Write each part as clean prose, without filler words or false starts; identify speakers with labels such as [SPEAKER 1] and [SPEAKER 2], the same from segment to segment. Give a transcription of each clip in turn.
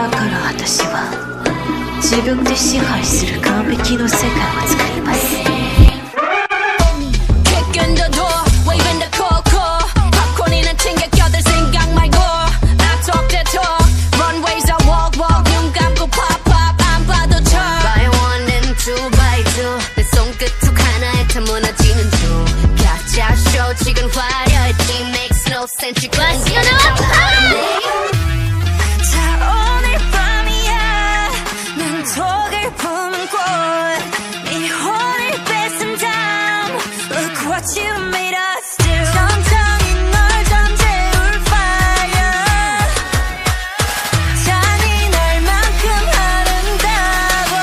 [SPEAKER 1] だから私は自分で支配する完璧の世界を作ります。
[SPEAKER 2] Kicking the door, waving the coco 팝콘이나 챙겨 껴들 생각 말고 I talk that talk, runways I walk walk 눈 감고 pop pop 안 봐도 쳐 By one and two by two 내 손끝 툭 하나에 다 무너지는 중 가짜 쇼 지금 화려했지 makes no sense 맛이 나와 What you made us do 천천히 널 잠재울 fire 잔인할 만큼 아름다워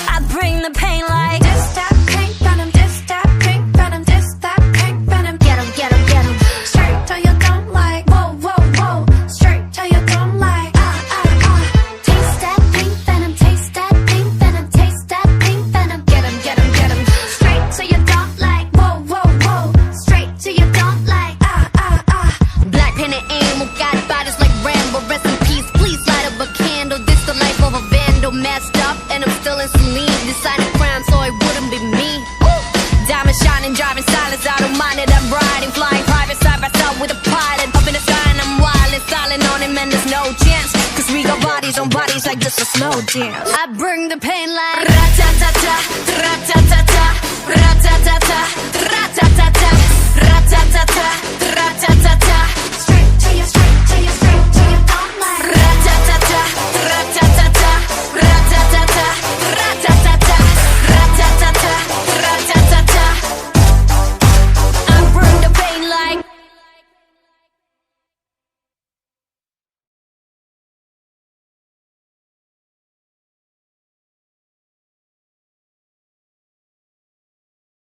[SPEAKER 2] I bring the pain like This that pink venom This that pink venom This that pink venom Get 'em, get 'em, get 'em Straight till you don't like Whoa, whoa, whoa Straight till you don't like Taste that pink venom Taste that pink venom Taste that pink venom Get 'em, get 'em, get 'em Straight till you don't like Whoa, whoa Straight to you don't like Black pen and ammo got bodies like Rambo Rest in peace, please light up a candle This the life of a vandal Messed up and I'm still in saline Deciding crime so it wouldn't be me Diamond shining, driving silence I don't mind it, I'm riding Flying private side by side with a pilot Up in the sky and I'm wild and silent on him And there's no chance Cause we got bodies on bodies like just a slow dance I bring the pain like Ra-ta-ta-ta, ra-ta-ta-ta, ra-ta-ta-ta